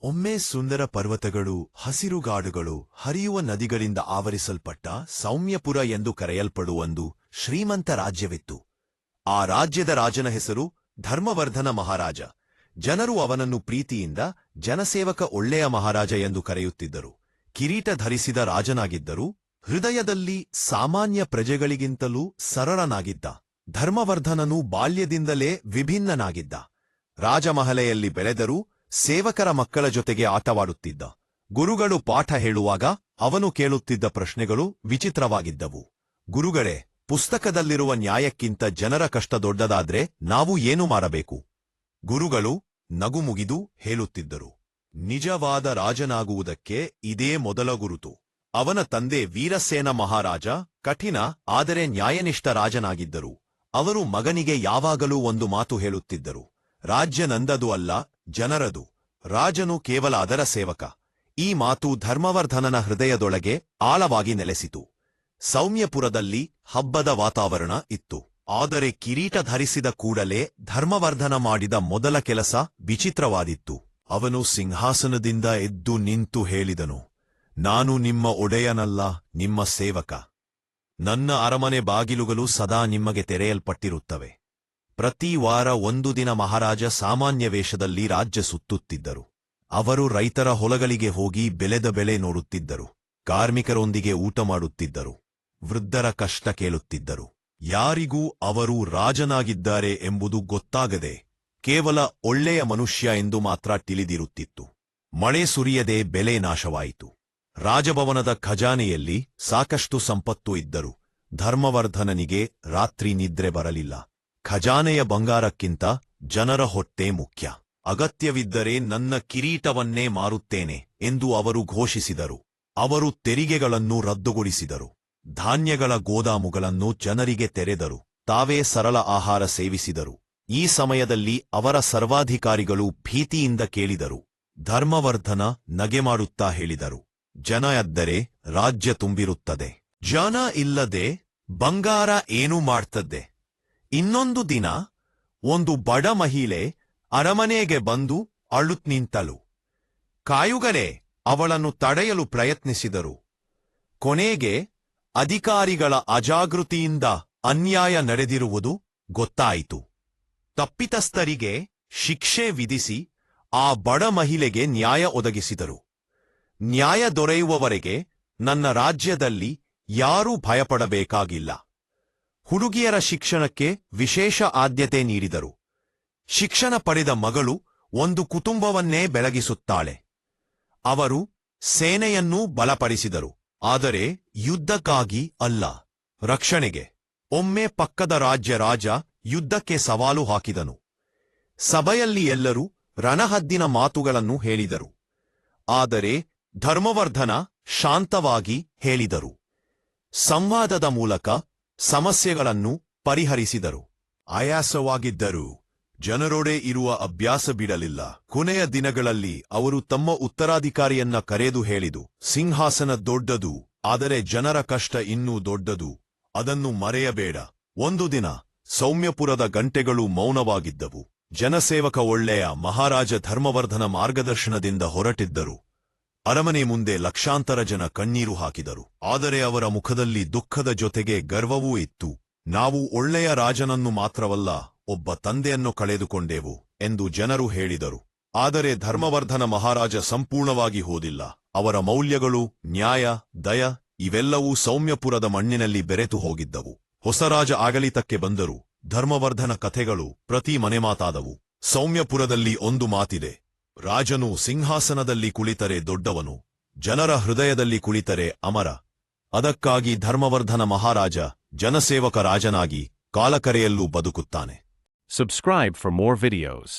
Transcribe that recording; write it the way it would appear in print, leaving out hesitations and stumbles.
ಒಮ್ಮೆ ಸುಂದರ ಪರ್ವತಗಳು, ಹಸಿರುಗಾಡುಗಳು, ಹರಿಯುವ ನದಿಗಳಿಂದ ಆವರಿಸಲ್ಪಟ್ಟ ಸೌಮ್ಯಪುರ ಎಂದು ಕರೆಯಲ್ಪಡುವೊಂದು ಶ್ರೀಮಂತ ರಾಜ್ಯವಿತ್ತು. ಆ ರಾಜ್ಯದ ರಾಜನ ಹೆಸರು ಧರ್ಮವರ್ಧನ ಮಹಾರಾಜ. ಜನರು ಅವನನ್ನು ಪ್ರೀತಿಯಿಂದ ಜನಸೇವಕ ಒಳ್ಳೆಯ ಮಹಾರಾಜ ಎಂದು ಕರೆಯುತ್ತಿದ್ದರು. ಕಿರೀಟ ಧರಿಸಿದ ರಾಜನಾಗಿದ್ದರೂ ಹೃದಯದಲ್ಲಿ ಸಾಮಾನ್ಯ ಪ್ರಜೆಗಳಿಗಿಂತಲೂ ಸರಳನಾಗಿದ್ದ. ಧರ್ಮವರ್ಧನನು ಬಾಲ್ಯದಿಂದಲೇ ವಿಭಿನ್ನನಾಗಿದ್ದ. ರಾಜಮಹಲೆಯಲ್ಲಿ ಬೆಳೆದರೂ ಸೇವಕರ ಮಕ್ಕಳ ಜೊತೆಗೆ ಆಟವಾಡುತ್ತಿದ್ದ. ಗುರುಗಳು ಪಾಠ ಹೇಳುವಾಗ ಅವನು ಕೇಳುತ್ತಿದ್ದ ಪ್ರಶ್ನೆಗಳು ವಿಚಿತ್ರವಾಗಿದ್ದವು. ಗುರುಗಳೇ, ಪುಸ್ತಕದಲ್ಲಿರುವ ನ್ಯಾಯಕ್ಕಿಂತ ಜನರ ಕಷ್ಟ ದೊಡ್ಡದಾದ್ರೆ ನಾವು ಏನು ಮಾಡಬೇಕು? ಗುರುಗಳು ನಗು ಮುಗಿದು ಹೇಳುತ್ತಿದ್ದರು, ನಿಜವಾದ ರಾಜನಾಗುವುದಕ್ಕೆ ಇದೇ ಮೊದಲ ಗುರುತು. ಅವನ ತಂದೆ ವೀರಸೇನ ಮಹಾರಾಜ ಕಠಿಣ ಆದರೆ ನ್ಯಾಯನಿಷ್ಠ ರಾಜನಾಗಿದ್ದರು. ಅವರು ಮಗನಿಗೆ ಯಾವಾಗಲೂ ಒಂದು ಮಾತು ಹೇಳುತ್ತಿದ್ದರು, ರಾಜ್ಯ ನಂದದು ಅಲ್ಲ, ಜನರದು. ರಾಜನು ಕೇವಲ ಅದರ ಸೇವಕ. ಈ ಮಾತು ಧರ್ಮವರ್ಧನನ ಹೃದಯದೊಳಗೆ ಆಳವಾಗಿ ನೆಲೆಸಿತು. ಸೌಮ್ಯಪುರದಲ್ಲಿ ಹಬ್ಬದ ವಾತಾವರಣ ಇತ್ತು. ಆದರೆ ಕಿರೀಟ ಧರಿಸಿದ ಕೂಡಲೇ ಧರ್ಮವರ್ಧನ ಮಾಡಿದ ಮೊದಲ ಕೆಲಸ ವಿಚಿತ್ರವಾದಿತ್ತು. ಅವನು ಸಿಂಹಾಸನದಿಂದ ಎದ್ದು ನಿಂತು ಹೇಳಿದನು, ನಾನು ನಿಮ್ಮ ಒಡೆಯನಲ್ಲ, ನಿಮ್ಮ ಸೇವಕ. ನನ್ನ ಅರಮನೆ ಬಾಗಿಲುಗಳು ಸದಾ ನಿಮಗೆ ತೆರೆಯಲ್ಪಟ್ಟಿರುತ್ತವೆ. ಪ್ರತಿ ವಾರ ಒಂದು ದಿನ ಮಹಾರಾಜ ಸಾಮಾನ್ಯ ವೇಷದಲ್ಲಿ ರಾಜ್ಯ ಸುತ್ತುತ್ತಿದ್ದರು. ಅವರು ರೈತರ ಹೊಲಗಳಿಗೆ ಹೋಗಿ ಬೆಳೆದ ಬೆಳೆ ನೋಡುತ್ತಿದ್ದರು. ಕಾರ್ಮಿಕರೊಂದಿಗೆ ಊಟ ಮಾಡುತ್ತಿದ್ದರು. ವೃದ್ಧರ ಕಷ್ಟ ಕೇಳುತ್ತಿದ್ದರು. ಯಾರಿಗೂ ಅವರು ರಾಜನಾಗಿದ್ದಾರೆ ಎಂಬುದು ಗೊತ್ತಾಗದೆ ಕೇವಲ ಒಳ್ಳೆಯ ಮನುಷ್ಯ ಎಂದು ಮಾತ್ರ ತಿಳಿದಿರುತ್ತಿತ್ತು. ಮಳೆ ಸುರಿಯದೆ ಬೆಳೆ ನಾಶವಾಯಿತು. ರಾಜಭವನದ ಖಜಾನೆಯಲ್ಲಿ ಸಾಕಷ್ಟು ಸಂಪತ್ತು ಇದ್ದರು. ಧರ್ಮವರ್ಧನನಿಗೆ ರಾತ್ರಿ ನಿದ್ರೆ ಬರಲಿಲ್ಲ. ಖಜಾನೆಯ ಬಂಗಾರಕ್ಕಿಂತ ಜನರ ಹೊಟ್ಟೆ ಮುಖ್ಯ. ಅಗತ್ಯವಿದ್ದರೆ ನನ್ನ ಕಿರೀಟವನ್ನೇ ಮಾರುತ್ತೇನೆ ಎಂದು ಅವರು ಘೋಷಿಸಿದರು. ಅವರು ತೆರಿಗೆಗಳನ್ನು ರದ್ದುಗೊಳಿಸಿದರು. ಧಾನ್ಯಗಳ ಗೋದಾಮುಗಳನ್ನು ಜನರಿಗೆ ತೆರೆದರು. ತಾವೇ ಸರಳ ಆಹಾರ ಸೇವಿಸಿದರು. ಈ ಸಮಯದಲ್ಲಿ ಅವರ ಸರ್ವಾಧಿಕಾರಿಗಳು ಭೀತಿಯಿಂದ ಕೇಳಿದರು. ಧರ್ಮವರ್ಧನ ನಗೆ ಮಾಡುತ್ತಾ ಹೇಳಿದರು, ಜನ ಎದ್ದರೆ ರಾಜ್ಯ ತುಂಬಿರುತ್ತದೆ. ಜನ ಇಲ್ಲದೆ ಬಂಗಾರ ಏನು ಮಾಡ್ತದ್ದೆ? ಇನ್ನೊಂದು ದಿನ ಒಂದು ಬಡ ಮಹಿಳೆ ಅರಮನೆಗೆ ಬಂದು ಅಳುತ್ ನಿಂತಳು. ಕಾಯುಗಲೇ ಅವಳನ್ನು ತಡೆಯಲು ಪ್ರಯತ್ನಿಸಿದರು. ಕೊನೆಗೆ ಅಧಿಕಾರಿಗಳ ಅಜಾಗೃತಿಯಿಂದ ಅನ್ಯಾಯ ನಡೆದಿರುವುದು ಗೊತ್ತಾಯಿತು. ತಪ್ಪಿತಸ್ಥರಿಗೆ ಶಿಕ್ಷೆ ವಿಧಿಸಿ ಆ ಬಡ ಮಹಿಳೆಗೆ ನ್ಯಾಯ ಒದಗಿಸಿದರು. ನ್ಯಾಯ ದೊರೆಯುವವರೆಗೆ ನನ್ನ ರಾಜ್ಯದಲ್ಲಿ ಯಾರೂ ಭಯಪಡಬೇಕಾಗಿಲ್ಲ. ಹುಡುಗಿಯರ ಶಿಕ್ಷಣಕ್ಕೆ ವಿಶೇಷ ಆದ್ಯತೆ ನೀಡಿದರು. ಶಿಕ್ಷಣ ಪಡೆದ ಮಗಳು ಒಂದು ಕುಟುಂಬವನ್ನೇ ಬೆಳಗಿಸುತ್ತಾಳೆ. ಅವರು ಸೇನೆಯನ್ನೂ ಬಲಪಡಿಸಿದರು. ಆದರೆ ಯುದ್ಧಕ್ಕಾಗಿ ಅಲ್ಲ, ರಕ್ಷಣೆಗೆ. ಒಮ್ಮೆ ಪಕ್ಕದ ರಾಜ ಯುದ್ಧಕ್ಕೆ ಸವಾಲು ಹಾಕಿದನು. ಸಭೆಯಲ್ಲಿ ಎಲ್ಲರೂ ರಣಹದ್ದಿನ ಮಾತುಗಳನ್ನು ಹೇಳಿದರು. ಆದರೆ ಧರ್ಮವರ್ಧನ ಶಾಂತವಾಗಿ ಹೇಳಿದರು. ಸಂವಾದದ ಮೂಲಕ ಸಮಸ್ಯೆಗಳನ್ನು ಪರಿಹರಿಸಿದರು. ಆಯಾಸವಾಗಿದ್ದರೂ ಜನರೊಡೆ ಇರುವ ಅಭ್ಯಾಸ ಬಿಡಲಿಲ್ಲ. ಕೊನೆಯ ದಿನಗಳಲ್ಲಿ ಅವರು ತಮ್ಮ ಉತ್ತರಾಧಿಕಾರಿಯನ್ನ ಕರೆದು ಹೇಳಿದು, ಸಿಂಹಾಸನ ದೊಡ್ಡದು, ಆದರೆ ಜನರ ಕಷ್ಟ ಇನ್ನೂ ದೊಡ್ಡದು. ಅದನ್ನು ಮರೆಯಬೇಡ. ಒಂದು ದಿನ ಸೌಮ್ಯಪುರದ ಗಂಟೆಗಳು ಮೌನವಾಗಿದ್ದವು. ಜನಸೇವಕ ಒಳ್ಳೆಯ ಮಹಾರಾಜ ಧರ್ಮವರ್ಧನ ಮಾರ್ಗದರ್ಶನದಿಂದ ಹೊರಟಿದ್ದರು. ಅರಮನೆ ಮುಂದೆ ಲಕ್ಷಾಂತರ ಜನ ಕಣ್ಣೀರು ಹಾಕಿದರು. ಆದರೆ ಅವರ ಮುಖದಲ್ಲಿ ದುಃಖದ ಜೊತೆಗೆ ಗರ್ವವೂ ಇತ್ತು. ನಾವು ಒಳ್ಳೆಯ ರಾಜನನ್ನು ಮಾತ್ರವಲ್ಲ, ಒಬ್ಬ ತಂದೆಯನ್ನು ಕಳೆದುಕೊಂಡೆವು ಎಂದು ಜನರು ಹೇಳಿದರು. ಆದರೆ ಧರ್ಮವರ್ಧನ ಮಹಾರಾಜ ಸಂಪೂರ್ಣವಾಗಿ ಹೋದಿಲ್ಲ. ಅವರ ಮೌಲ್ಯಗಳು, ನ್ಯಾಯ, ದಯ ಇವೆಲ್ಲವೂ ಸೌಮ್ಯಪುರದ ಮಣ್ಣಿನಲ್ಲಿ ಬೆರೆತು ಹೋಗಿದ್ದವು. ಹೊಸ ರಾಜ ಆಡಳಿತಕ್ಕೆ ಬಂದರು. ಧರ್ಮವರ್ಧನ ಕಥೆಗಳು ಪ್ರತಿ ಮನೆ ಮಾತಾದವು. ಸೌಮ್ಯಪುರದಲ್ಲಿ ಒಂದು ಮಾತಿದೆ, ರಾಜನು ಸಿಂಹಾಸನದಲ್ಲಿ ಕುಳಿತರೆ ದೊಡ್ಡವನು, ಜನರ ಹೃದಯದಲ್ಲಿ ಕುಳಿತರೆ ಅಮರ. ಅದಕ್ಕಾಗಿ ಧರ್ಮವರ್ಧನ ಮಹಾರಾಜ ಜನಸೇವಕ ರಾಜನಾಗಿ ಕಾಲಕರೆಯಲ್ಲೂ ಬದುಕುತ್ತಾನೆ. Subscribe for more videos.